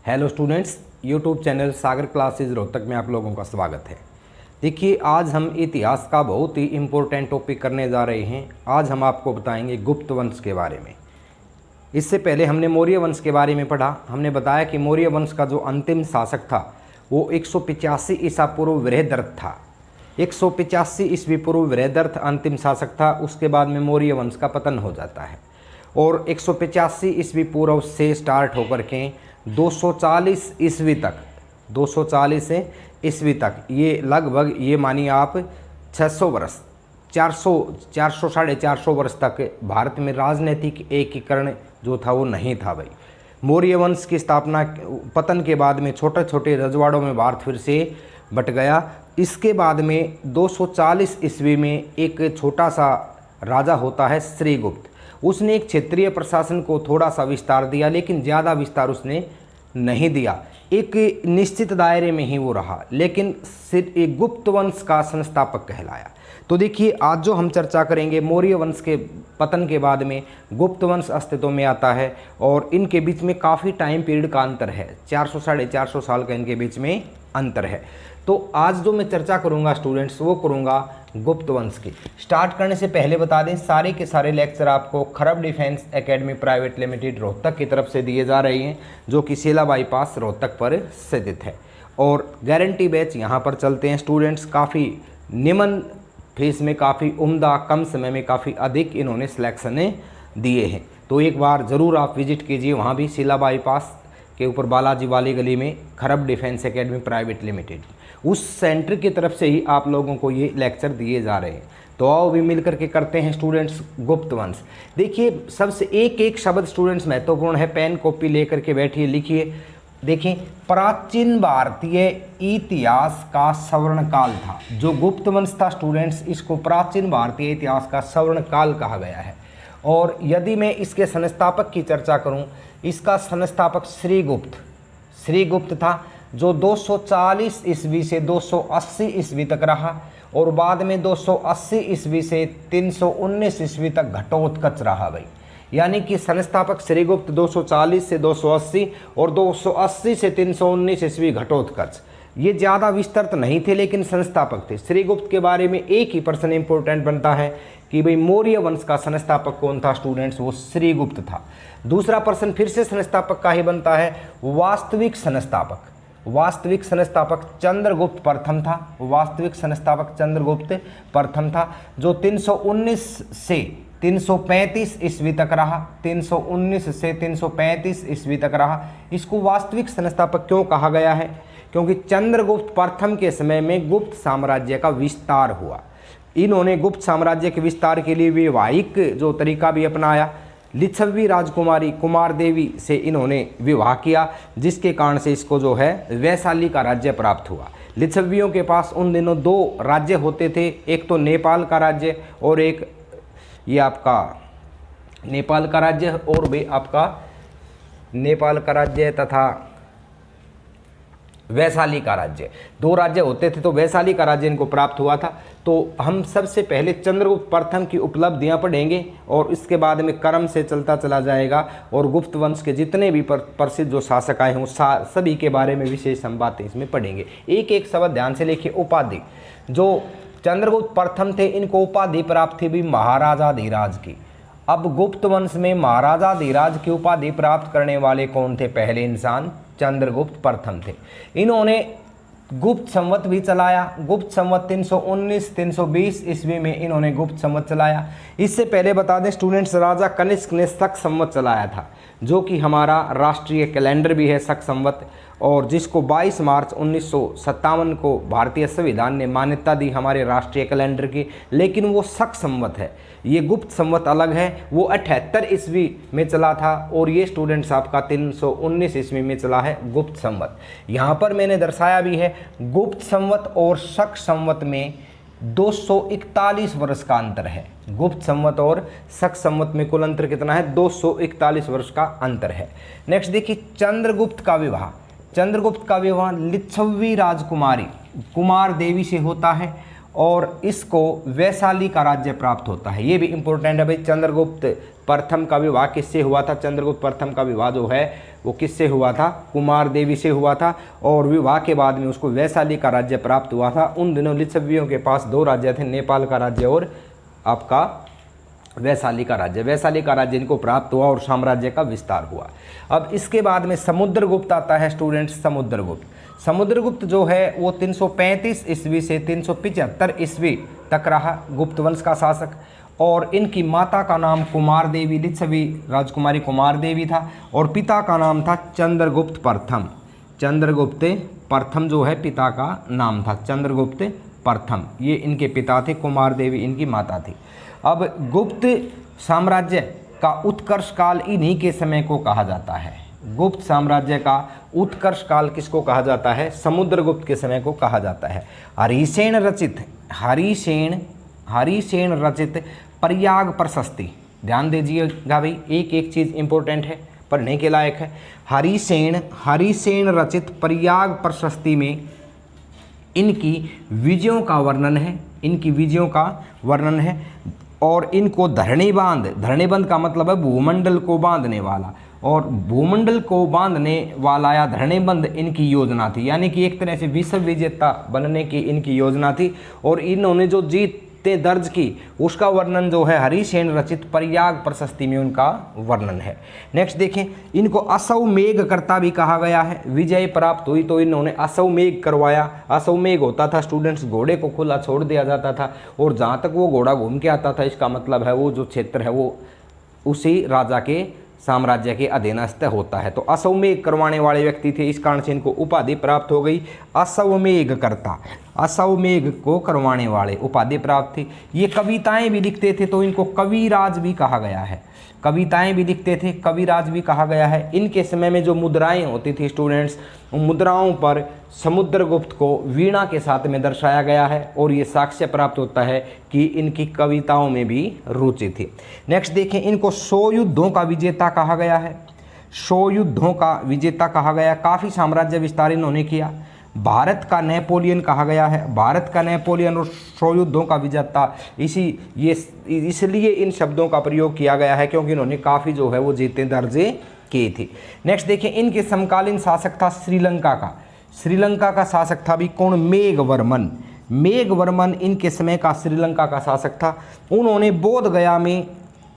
Hello students, YouTube channel सागर classes Rohtak में आप लोगों का स्वागत है। देखिए, आज हम इतिहास का बहुत ही इम्पोर्टेंट टॉपिक करने जा रहे हैं। आज हम आपको बताएंगे गुप्त वंश के बारे में। इससे पहले हमने मौर्य वंश के बारे में पढ़ा। हमने बताया कि मौर्य वंश का जो अंतिम शासक था वो 185 ईसा पूर्व वृहदर्थ था। 185 ईस्वी पूर्व वृहदर्थ अंतिम शासक था। उसके बाद में मौर्य वंश का पतन हो जाता है और 185 ईस्वी पूर्व से स्टार्ट होकर के 240 ईस्वी तक, 240 ईस्वी तक ये लगभग ये मानिए आप 600 वर्ष, 400 साढ़े 400 वर्ष तक भारत में राजनीतिक एकीकरण जो था वो नहीं था भाई। मौर्य वंश की स्थापना पतन के बाद में छोटे छोटे रजवाड़ों में भारत फिर से बट गया। इसके बाद में 240 ईस्वी में एक छोटा सा राजा होता है श्रीगुप्त। उसने एक क्षेत्रीय प्रशासन को थोड़ा सा विस्तार दिया, लेकिन ज़्यादा विस्तार उसने नहीं दिया। एक निश्चित दायरे में ही वो रहा, लेकिन सिर्फ एक गुप्त वंश का संस्थापक कहलाया। तो देखिए, आज जो हम चर्चा करेंगे मौर्य वंश के पतन के बाद में गुप्त वंश अस्तित्व में आता है और इनके बीच में काफ़ी टाइम पीरियड का अंतर है। 400 साढ़े 400 साल का इनके बीच में अंतर है। तो आज जो मैं चर्चा करूंगा स्टूडेंट्स, वो करूंगा गुप्त वंश की। स्टार्ट करने से पहले बता दें, सारे के सारे लेक्चर आपको खरब defence academy private limited Rohtak की तरफ से दिए जा रहे हैं, जो कि सेला बाईपास रोहतक पर स्थित है। और गारंटी बैच यहाँ पर चलते हैं स्टूडेंट्स। काफ़ी निम्न फीस में, काफ़ी उम्दा, कम समय में काफ़ी अधिक इन्होंने सिलेक्शनें दिए हैं। तो एक बार ज़रूर आप विजिट कीजिए वहाँ भी, सेला बाईपास के ऊपर बालाजी वाली गली में खरब डिफेंस एकेडमी प्राइवेट लिमिटेड, उस सेंटर की तरफ से ही आप लोगों को ये लेक्चर दिए जा रहे हैं। तो आओ भी मिल करके करते हैं स्टूडेंट्स गुप्त वंश। देखिए, सबसे एक एक शब्द स्टूडेंट्स महत्वपूर्ण है। पेन कॉपी लेकर के बैठिए, लिखिए। देखिए, प्राचीन भारतीय इतिहास का स्वर्ण काल था। जो गुप्त वंश था स्टूडेंट्स, इसको प्राचीन भारतीय इतिहास का स्वर्ण काल कहा गया है। और यदि मैं इसके संस्थापक की चर्चा करूं, इसका संस्थापक श्रीगुप्त था, जो 240 ईस्वी से 280 ईस्वी तक रहा और बाद में 280 ईस्वी से 319 ईस्वी तक घटोत्कच रहा भाई। यानी कि संस्थापक श्रीगुप्त 240 से 280 और 280 से 319 ईस्वी घटोत्कच। ये ज़्यादा विस्तृत नहीं थे, लेकिन संस्थापक थे। श्रीगुप्त के बारे में एक ही प्रश्न इंपॉर्टेंट बनता है कि भाई मौर्य वंश का संस्थापक कौन था स्टूडेंट्स, वो श्रीगुप्त था। दूसरा प्रश्न फिर से संस्थापक का ही बनता है, वास्तविक संस्थापक चंद्रगुप्त प्रथम था। वास्तविक संस्थापक चंद्रगुप्त प्रथम था, जो 319 से 335 ईस्वी तक रहा। 319 से 335 ईस्वी तक रहा। इसको वास्तविक संस्थापक क्यों कहा गया है? क्योंकि चंद्रगुप्त प्रथम के समय में गुप्त साम्राज्य का विस्तार हुआ। इन्होंने गुप्त साम्राज्य के विस्तार के लिए वैवाहिक जो तरीका भी अपनाया। लिच्छवी राजकुमारी कुमार देवी से इन्होंने विवाह किया, जिसके कारण से इसको जो है वैशाली का राज्य प्राप्त हुआ। लिच्छवियों के पास उन दिनों 2 राज्य होते थे, एक तो नेपाल का राज्य और एक ये आपका नेपाल का राज्य और भी आपका नेपाल का राज्य तथा वैशाली का राज्य। 2 राज्य होते थे, तो वैशाली का राज्य इनको प्राप्त हुआ था। तो हम सबसे पहले चंद्रगुप्त प्रथम की उपलब्धियां पढ़ेंगे और इसके बाद में क्रम से चलता चला जाएगा। और गुप्त वंश के जितने भी प्रसिद्ध जो शासक आए हैं सभी के बारे में विशेष हम बातें इसमें पढ़ेंगे। एक एक शब्द ध्यान से लिखिए। उपाधि, जो चंद्रगुप्त प्रथम थे, इनको उपाधि प्राप्त थी भी महाराजाधिराज की। अब गुप्त वंश में महाराजाधिराज की उपाधि प्राप्त करने वाले कौन थे? पहले इंसान चंद्रगुप्त प्रथम थे। इन्होंने गुप्त संवत भी चलाया। गुप्त संवत 319-320 ईस्वी में इन्होंने गुप्त संवत चलाया। इससे पहले बता दें स्टूडेंट्स, राजा कनिष्क ने शक संवत चलाया था, जो कि हमारा राष्ट्रीय कैलेंडर भी है शक संवत, और जिसको 22 मार्च 1957 को भारतीय संविधान ने मान्यता दी हमारे राष्ट्रीय कैलेंडर की। लेकिन वो शक संवत है, ये गुप्त संवत अलग है। वो 78 ईस्वी में चला था और ये स्टूडेंट्स आपका 319 ईस्वी में चला है गुप्त संवत। यहाँ पर मैंने दर्शाया भी है, गुप्त संवत और शक संवत में 241 वर्ष का अंतर है। गुप्त संवत और शक संवत में कुल अंतर कितना है? 241 वर्ष का अंतर है। नेक्स्ट देखिए, चंद्रगुप्त का विवाह लिच्छवी राजकुमारी कुमार देवी से होता है और इसको वैशाली का राज्य प्राप्त होता है। ये भी इंपॉर्टेंट है भाई। चंद्रगुप्त प्रथम का विवाह किससे हुआ था? चंद्रगुप्त प्रथम का विवाह जो है वो किससे हुआ था? कुमार देवी से हुआ था, और विवाह के बाद में उसको वैशाली का राज्य प्राप्त हुआ था। उन दिनों लिच्छवियों के पास दो राज्य थे, नेपाल का राज्य और आपका वैशाली का राज्य। वैशाली का राज्य इनको प्राप्त हुआ और साम्राज्य का विस्तार हुआ। अब इसके बाद में समुद्रगुप्त आता है स्टूडेंट्स। समुद्रगुप्त जो है वो 335 ईस्वी से 375 ईस्वी तक रहा गुप्त वंश का शासक, और इनकी माता का नाम कुमार देवी, लिच्छवी राजकुमारी कुमार देवी था, और पिता का नाम था चंद्रगुप्त प्रथम। चंद्रगुप्त प्रथम जो है पिता का नाम था, चंद्रगुप्त प्रथम, ये इनके पिता थे, कुमार देवी इनकी माता थी। अब गुप्त साम्राज्य का उत्कर्ष काल इन्हीं के समय को कहा जाता है। गुप्त साम्राज्य का उत्कर्ष काल किसको कहा जाता है? समुद्रगुप्त के समय को कहा जाता है। हरिसेन रचित प्रयाग प्रशस्ति, ध्यान दीजिएगा भाई, एक एक चीज़ इंपॉर्टेंट है, पढ़ने के लायक है। हरिसेन रचित प्रयाग प्रशस्ति में इनकी विजयों का वर्णन है, और इनको धरणी बांध का मतलब है भूमंडल को बांधने वाला, और भूमंडल को बांधने वाला या धरणीबंध इनकी योजना थी, यानी कि एक तरह से विश्व विजेता बनने की इनकी योजना थी। और इन्होंने जो जीतें दर्ज की उसका वर्णन जो है हरिसेन रचित प्रयाग प्रशस्ति में उनका वर्णन है। नेक्स्ट देखें, इनको अश्वमेघकर्ता भी कहा गया है। विजय प्राप्त हुई तो इन्होंने अश्वमेघ करवाया। अश्वमेघ होता था स्टूडेंट्स, घोड़े को खुला छोड़ दिया जाता था, और जहाँ तक वो घोड़ा घूम के आता था, इसका मतलब है वो जो क्षेत्र है वो उसी राजा के साम्राज्य के अधीनस्थ होता है। तो अश्वमेघ करवाने वाले व्यक्ति थे, इस कारण से इनको उपाधि प्राप्त हो गई अश्वमेघकर्ता। अश्वमेघ को करवाने वाले उपाधि प्राप्त थी। ये कविताएं भी लिखते थे तो इनको कविराज भी कहा गया है। कविताएं भी लिखते थे, कविराज भी कहा गया है। इनके समय में जो मुद्राएं होती थी स्टूडेंट्स, उन मुद्राओं पर समुद्रगुप्त को वीणा के साथ में दर्शाया गया है, और ये साक्ष्य प्राप्त होता है कि इनकी कविताओं में भी रुचि थी। नेक्स्ट देखें, इनको 100 युद्धों का विजेता कहा गया है। 100 युद्धों का विजेता कहा गया, काफ़ी साम्राज्य विस्तार इन्होंने किया। भारत का नेपोलियन कहा गया है। भारत का नेपोलियन और 100 युद्धों का विजेता, इसलिए इन शब्दों का प्रयोग किया गया है क्योंकि इन्होंने काफ़ी जो है वो जीतें दर्ज की थी। नेक्स्ट देखिए, इनके समकालीन शासक था श्रीलंका का शासक था भी कौन? मेघवर्मन इनके समय का श्रीलंका का शासक था। उन्होंने बोध गया में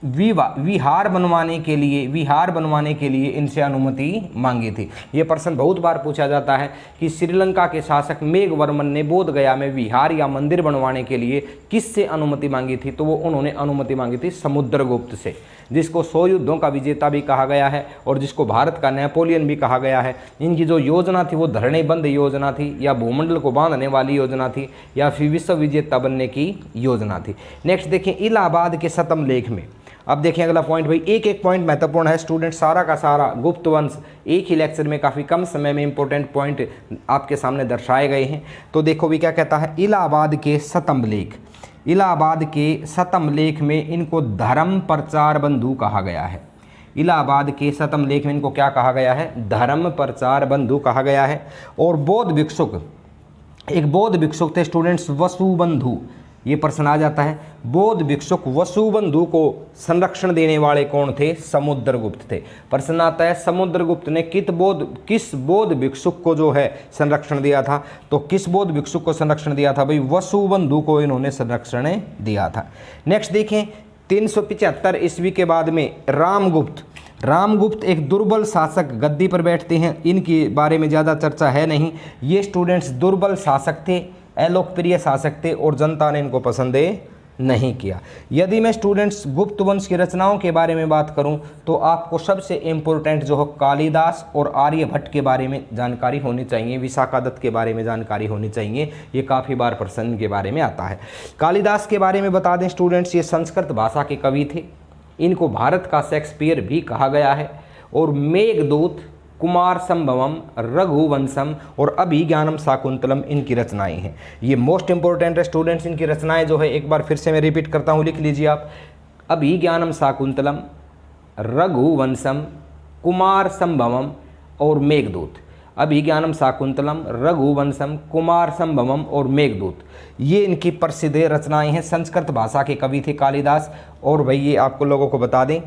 विहार बनवाने के लिए इनसे अनुमति मांगी थी। ये प्रश्न बहुत बार पूछा जाता है कि श्रीलंका के शासक मेघवर्मन ने बोध गया में विहार या मंदिर बनवाने के लिए किससे अनुमति मांगी थी? तो वो उन्होंने अनुमति मांगी थी समुद्रगुप्त से, जिसको 100 युद्धों का विजेता भी कहा गया है और जिसको भारत का नेपोलियन भी कहा गया है। इनकी जो योजना थी वो धरणीबंध योजना थी, या भूमंडल को बांधने वाली योजना थी, या फिर विश्व विजेता बनने की योजना थी। नेक्स्ट देखें, इलाहाबाद के शतम लेख में। अब देखें अगला पॉइंट भाई, एक एक पॉइंट महत्वपूर्ण है स्टूडेंट, सारा का सारा गुप्त वंश एक ही लेक्चर में काफ़ी कम समय में इंपॉर्टेंट पॉइंट आपके सामने दर्शाए गए हैं। तो देखो भी क्या कहता है, इलाहाबाद के शतम लेख में इनको धर्म प्रचार बंधु कहा गया है। इलाहाबाद के शतम लेख में इनको क्या कहा गया है? धर्म प्रचार बंधु कहा गया है। और बौद्ध भिक्षुक थे स्टूडेंट्स, वसुबंधु। ये प्रश्न आ जाता है, बौद्ध भिक्षुक वसुबंधु को संरक्षण देने वाले कौन थे? समुद्रगुप्त थे। प्रश्न आता है, समुद्रगुप्त ने किस बौद्ध भिक्षुक को जो है संरक्षण दिया था? तो किस बौद्ध भिक्षुक को संरक्षण दिया था भाई? वसुबंधु को इन्होंने संरक्षण दिया था। नेक्स्ट देखें, 375 ईस्वी के बाद में रामगुप्त एक दुर्बल शासक गद्दी पर बैठते हैं। इनके बारे में ज़्यादा चर्चा है नहीं। ये स्टूडेंट्स दुर्बल शासक थे, अलोकप्रिय शासक थे, और जनता ने इनको पसंद नहीं किया। यदि मैं स्टूडेंट्स गुप्त वंश की रचनाओं के बारे में बात करूं तो आपको सबसे इम्पोर्टेंट जो है कालिदास और आर्यभट्ट के बारे में जानकारी होनी चाहिए, विशाखादत्त के बारे में जानकारी होनी चाहिए। ये काफ़ी बार प्रश्न के बारे में आता है। कालिदास के बारे में बता दें स्टूडेंट्स, ये संस्कृत भाषा के कवि थे। इनको भारत का शेक्सपियर भी कहा गया है। और मेघदूत, कुमार संभवम, रघुवंशम और अभिज्ञानम शाकुंतलम इनकी रचनाएं हैं। ये मोस्ट इंपॉर्टेंट है स्टूडेंट्स, इनकी रचनाएं जो है एक बार फिर से मैं रिपीट करता हूँ, लिख लीजिए आप। अभिज्ञानम शाकुंतलम, रघुवंशम, कुमार संभवम और मेघदूत। अभिज्ञानम शाकुंतलम, रघुवंशम, कुमार संभवम और मेघदूत, ये इनकी प्रसिद्ध रचनाएं हैं। संस्कृत भाषा के कवि थे कालिदास। और भाई ये आपको लोगों को बता दें,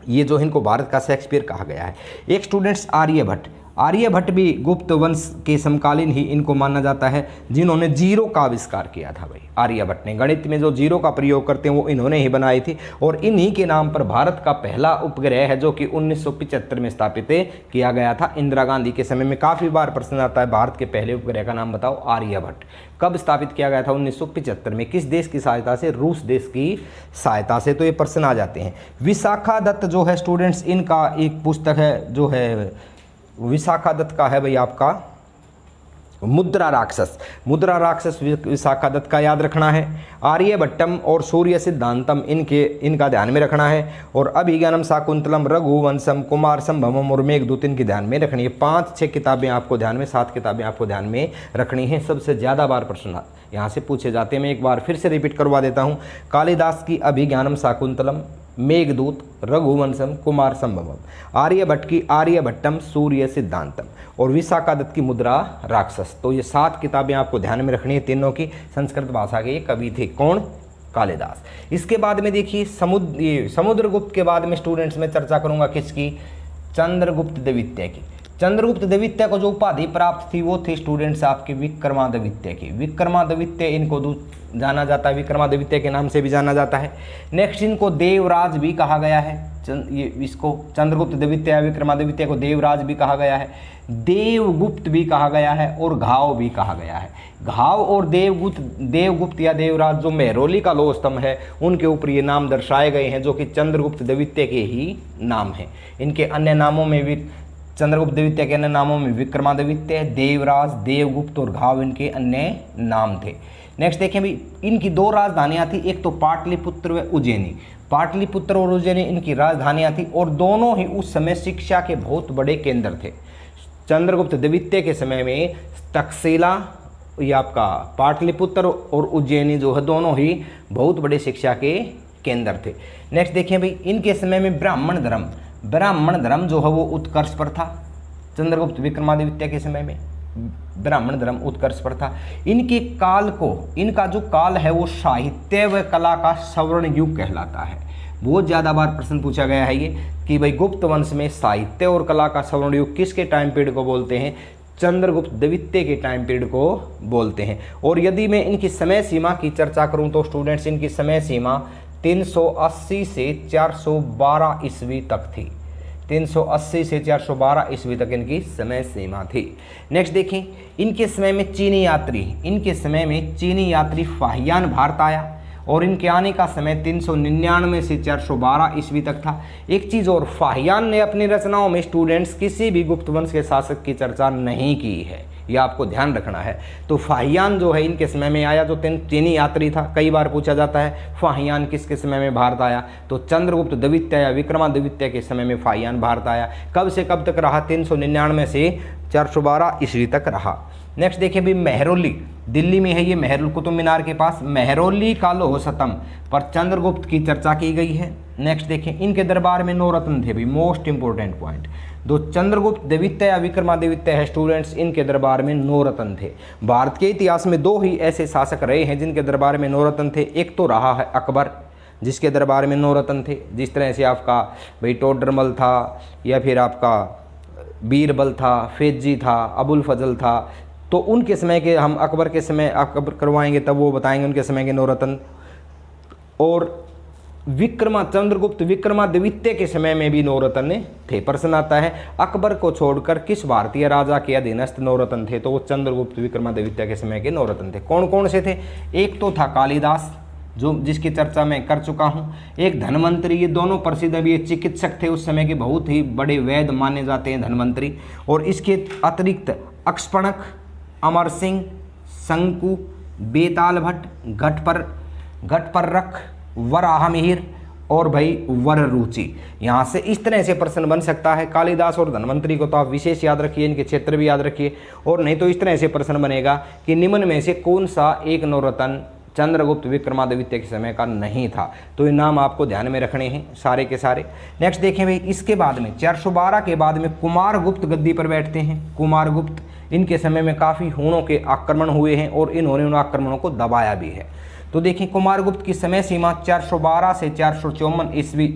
ये जो इनको भारत का शेक्सपियर कहा गया है। एक स्टूडेंट्स आर्यभट्ट, आर्यभट्ट भी गुप्त वंश के समकालीन ही इनको माना जाता है, जिन्होंने जीरो का आविष्कार किया था। भाई आर्यभट्ट ने गणित में जो जीरो का प्रयोग करते हैं वो इन्होंने ही बनाई थी। और इन्हीं के नाम पर भारत का पहला उपग्रह है जो कि 1975 में स्थापित किया गया था, इंदिरा गांधी के समय में। काफ़ी बार प्रश्न आता है भारत के पहले उपग्रह का नाम बताओ, आर्यभट्ट। कब स्थापित किया गया था? 1975 में। किस देश की सहायता से? रूस देश की सहायता से। तो ये प्रश्न आ जाते हैं। विशाखा दत्त जो है स्टूडेंट्स, इनका एक पुस्तक है जो है विशाखा दत्त का है भाई आपका मुद्रा राक्षस। मुद्रा राक्षस विशाखा दत्त का याद रखना है। आर्यभट्टम और सूर्य सिद्धांतम इनका ध्यान में रखना है। और अभिज्ञानम शाकुंतलम, रघुवंशम, कुमार संभवम और मेघदूत इनके ध्यान में रखनी है। 5-6 किताबें आपको ध्यान में, 7 किताबें आपको ध्यान में रखनी है। सबसे ज़्यादा बार प्रश्न यहाँ से पूछे जाते हैं। मैं एक बार फिर से रिपीट करवा देता हूँ। कालिदास की अभिज्ञानम शाकुंतलम, मेघदूत, रघुवंशम, कुमार संभवम, आर्यभट्ट की आर्यभट्टम, सूर्य सिद्धांतम और विशाखा दत्त की मुद्रा राक्षस। तो ये 7 किताबें आपको ध्यान में रखनी है। तीनों की संस्कृत भाषा के कवि थे। कौन? कालिदास। इसके बाद में देखिए समुद्रगुप्त के बाद में स्टूडेंट्स में चर्चा करूंगा किसकी? चंद्रगुप्त द्वितीय की। चंद्रगुप्त द्वितीय को जो उपाधि प्राप्त थी वो थी स्टूडेंट्स आपके विक्रमादित्य की। विक्रमादित्य इनको जाना जाता है, विक्रमादित्य के नाम से भी जाना जाता है। नेक्स्ट इनको देवराज भी कहा गया है। इसको चंद्रगुप्त द्वितीय विक्रमादित्य को देवराज भी कहा गया है, देवगुप्त भी कहा गया है और घाव भी कहा गया है। घाव और देवगुप्त या देवराज जो मेहरौली का लोह स्तंभ है उनके ऊपर ये नाम दर्शाए गए हैं, जो कि चंद्रगुप्त द्वितीय के ही नाम हैं। इनके अन्य नामों में भी चंद्रगुप्त द्वितीय के अन्य नामों में विक्रमादित्य, देवराज, देवगुप्त और घाव इनके अन्य नाम थे। नेक्स्ट देखें भी, इनकी 2 राजधानियां थी, एक तो पाटलिपुत्र व उज्जैनी। पाटलिपुत्र और उज्जैनी इनकी राजधानियां थी और दोनों ही उस समय शिक्षा के बहुत बड़े केंद्र थे। चंद्रगुप्त द्वितीय के समय में तक्षशिला, ये आपका पाटलिपुत्र और उज्जैनी जो है दोनों ही बहुत बड़े शिक्षा के केंद्र थे। नेक्स्ट देखें भाई, इनके समय में ब्राह्मण धर्म जो है वो उत्कर्ष पर था। चंद्रगुप्त विक्रमादित्य के समय में ब्राह्मण धर्म उत्कर्ष पर था। इनके काल को, इनका जो काल है वो साहित्य व कला का स्वर्ण युग कहलाता है। बहुत ज़्यादा बार प्रश्न पूछा गया है ये कि भाई गुप्त वंश में साहित्य और कला का स्वर्ण युग किसके टाइम पीरियड को बोलते हैं? चंद्रगुप्त द्वितीय के टाइम पीरियड को बोलते हैं। और यदि मैं इनकी समय सीमा की चर्चा करूं तो स्टूडेंट्स इनकी समय सीमा 380 से 412 ईस्वी तक थी। 380 से 412 ईस्वी तक इनकी समय सीमा थी। नेक्स्ट देखें, इनके समय में चीनी यात्री फाहियान भारत आया और इनके आने का समय 399 से 412 ईस्वी तक था। एक चीज़ और, फाहियान ने अपनी रचनाओं में स्टूडेंट्स किसी भी गुप्त वंश के शासक की चर्चा नहीं की है, यह आपको ध्यान रखना है। तो फाहियान जो है इनके समय में आया, जो चीनी यात्री था। कई बार पूछा जाता है फाहियान किसके समय में भारत आया, तो चंद्रगुप्त द्वितीय या विक्रमादित्य के समय में फाहियान भारत आया। कब से कब तक रहा? 399 से 412 ईस्वी तक रहा। नेक्स्ट देखिए भी, मेहरौली दिल्ली में है, ये मेहरुल कुतुब मीनार के पास मेहरौली का लोह स्तंभ पर चंद्रगुप्त की चर्चा की गई है। नेक्स्ट देखें, इनके दरबार में 9 रत्न थे भी, मोस्ट इंपोर्टेंट पॉइंट। दो चंद्रगुप्त द्वितीय या विक्रमादित्य है स्टूडेंट्स, इनके दरबार में 9 रत्न थे। भारत के इतिहास में 2 ही ऐसे शासक रहे हैं जिनके दरबार में 9 रत्न थे। एक तो रहा है अकबर, जिसके दरबार में 9 रत्न थे। जिस तरह से आपका भाई टोडरमल था, या फिर आपका बीरबल था, फेजी था, अबुल फजल था, तो उनके समय के हम अकबर के समय अकबर करवाएंगे तब वो बताएंगे उनके समय के 9 रत्न। और चंद्रगुप्त विक्रमादित्य के समय में भी 9 रत्न थे। प्रश्न आता है अकबर को छोड़कर किस भारतीय राजा के अधीनस्थ 9 रत्न थे, तो वो चंद्रगुप्त विक्रमादित्य के समय के 9 रत्न थे। कौन कौन से थे? एक तो था कालिदास, जो जिसकी चर्चा मैं कर चुका हूँ। एक धनवंतरी, ये दोनों प्रसिद्ध है, ये चिकित्सक थे उस समय के, बहुत ही बड़े वैद्य माने जाते हैं धनवंतरी। और इसके अतिरिक्त अक्षपणक, अमर सिंह, शंकु, बेताल भट्ट, घटपर्रख, वराहमिहिर और भाई वररुचि। यहाँ से इस तरह से प्रश्न बन सकता है। कालिदास और धनवंतरी को तो आप विशेष याद रखिए, इनके क्षेत्र भी याद रखिए। और नहीं तो इस तरह से प्रश्न बनेगा कि निम्न में से कौन सा एक 9 रत्न चंद्रगुप्त विक्रमादित्य के समय का नहीं था। तो ये नाम आपको ध्यान में रखने हैं सारे के सारे। नेक्स्ट देखें भाई, इसके बाद में 412 के बाद में कुमारगुप्त गद्दी पर बैठते हैं। कुमारगुप्त, इनके समय में काफ़ी हूणों के आक्रमण हुए हैं और इन्होंने उन आक्रमणों को दबाया भी है। तो देखिए कुमारगुप्त की समय सीमा 412 से 454 ईस्वी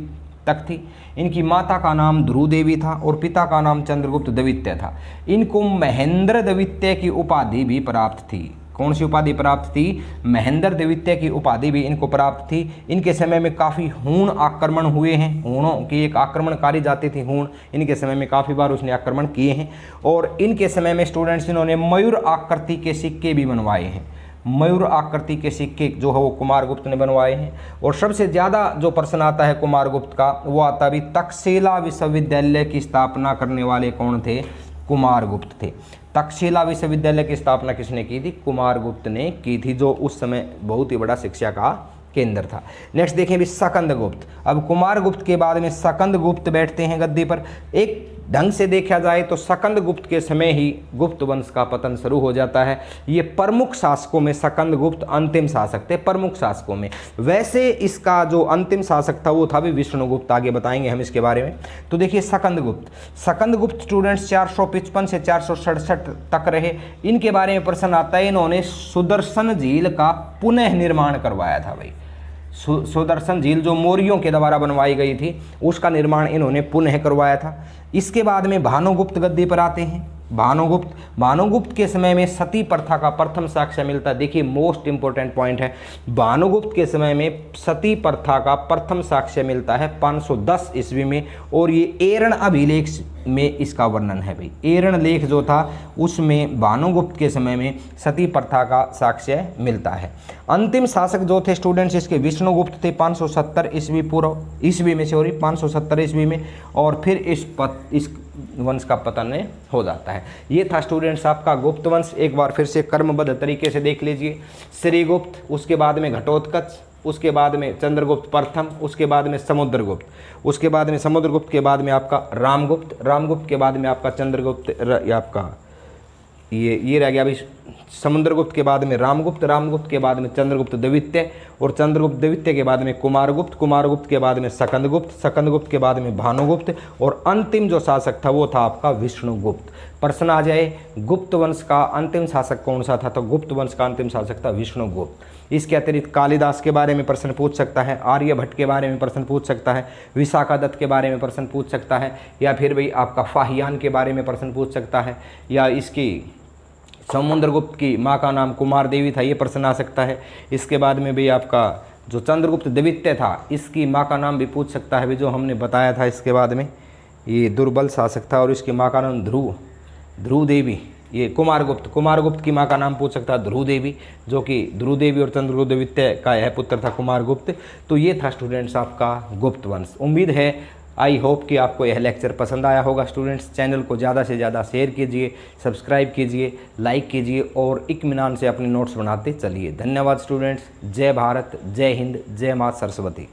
तक थी। इनकी माता का नाम ध्रुव देवी था और पिता का नाम चंद्रगुप्त द्वितीय था। इनको महेंद्र द्वितीय की उपाधि भी प्राप्त थी। कौन सी उपाधि प्राप्त थी? महेंद्र द्वितीय की उपाधि भी इनको प्राप्त थी। इनके समय में काफ़ी हूण आक्रमण हुए हैं। हूणों की एक आक्रमणकारी जाति थी हूण, इनके समय में काफ़ी बार उसने आक्रमण किए हैं। और इनके समय में स्टूडेंट्स इन्होंने मयूर आकृति के सिक्के भी बनवाए हैं। मयूर आकृति के सिक्के जो है वो कुमारगुप्त ने बनवाए हैं। और सबसे ज़्यादा जो प्रश्न आता है कुमारगुप्त का वो आता भी तक्षशिला विश्वविद्यालय की स्थापना करने वाले कौन थे? कुमारगुप्त थे। तक्षशिला विश्वविद्यालय की स्थापना किसने की थी? कुमारगुप्त ने की थी, जो उस समय बहुत ही बड़ा शिक्षा का केंद्र था। नेक्स्ट देखें भी सकंदगुप्त। अब कुमारगुप्त के बाद में सकंदगुप्त बैठते हैं गद्दी पर। एक ढंग से देखा जाए तो सकंदगुप्त के समय ही गुप्त वंश का पतन शुरू हो जाता है। ये प्रमुख शासकों में सकंदगुप्त अंतिम शासक थे, प्रमुख शासकों में। वैसे इसका जो अंतिम शासक था वो था भी विष्णुगुप्त, आगे बताएंगे हम इसके बारे में। तो देखिए सकंदगुप्त स्टूडेंट्स 455 से 467 तक रहे। इनके बारे में प्रश्न आता है, इन्होंने सुदर्शन झील का पुनः निर्माण करवाया था भाई। सुदर्शन झील जो मौर्यों के द्वारा बनवाई गई थी उसका निर्माण इन्होंने पुनः करवाया था। इसके बाद में भानुगुप्त गद्दी पर आते हैं। भानुगुप्त के समय में सती प्रथा का प्रथम साक्ष्य मिलता है। देखिए मोस्ट इंपोर्टेंट पॉइंट है, भानुगुप्त के समय में सती प्रथा का प्रथम साक्ष्य मिलता है 510 ईस्वी में। और ये एरण अभिलेख में इसका वर्णन है भाई। एरण लेख जो था उसमें भानुगुप्त के समय में सती प्रथा का साक्ष्य मिलता है। अंतिम शासक जो थे स्टूडेंट्स इसके विष्णुगुप्त थे 570 ईस्वी पूर्व 570 ईस्वी में। और फिर इस वंश का पतन हो जाता है। ये था स्टूडेंट्स आपका गुप्त वंश। एक बार फिर से क्रमबद्ध तरीके से देख लीजिए। श्रीगुप्त, उसके बाद में घटोत्कच, उसके बाद में चंद्रगुप्त प्रथम, उसके बाद में समुद्रगुप्त, उसके बाद में समुद्रगुप्त के बाद में आपका रामगुप्त के बाद में आपका चंद्रगुप्त, आपका ये रह गया अभी समुद्रगुप्त के बाद में रामगुप्त के बाद में चंद्रगुप्त द्वितीय, और चंद्रगुप्त द्वितीय के बाद में कुमारगुप्त के बाद में सकंदगुप्त के बाद में भानुगुप्त, और अंतिम जो शासक था वो था आपका विष्णुगुप्त। प्रश्न आ जाए गुप्त वंश का अंतिम शासक कौन सा था? तो गुप्त वंश का अंतिम शासक था विष्णुगुप्त। इसके अतिरिक्त कालिदास के बारे में प्रश्न पूछ सकता है, आर्यभट्ट के बारे में प्रश्न पूछ सकता है, विशाखादत्त के बारे में प्रश्न पूछ सकता है, या फिर भाई आपका फाहियान के बारे में प्रश्न पूछ सकता है, या इसकी समुद्रगुप्त की माँ का नाम कुमार देवी था, ये प्रश्न आ सकता है। इसके बाद में भी आपका जो चंद्रगुप्त द्वितीय था इसकी माँ का नाम भी पूछ सकता है भी, जो हमने बताया था। इसके बाद में ये दुर्बल शासक था और इसकी माँ का नाम ध्रुव देवी। ये कुमारगुप्त की माँ का नाम पूछ सकता है ध्रुव देवी, जो कि ध्रुव देवी और चंद्रगुप्त द्वितीय का यह पुत्र था कुमारगुप्त। तो ये था स्टूडेंट्स आपका गुप्त वंश। उम्मीद है आई होप कि आपको यह लेक्चर पसंद आया होगा स्टूडेंट्स। चैनल को ज़्यादा से ज़्यादा शेयर कीजिए, सब्सक्राइब कीजिए, लाइक कीजिए और इत्मीनान से अपने नोट्स बनाते चलिए। धन्यवाद स्टूडेंट्स। जय भारत, जय हिंद, जय माँ सरस्वती।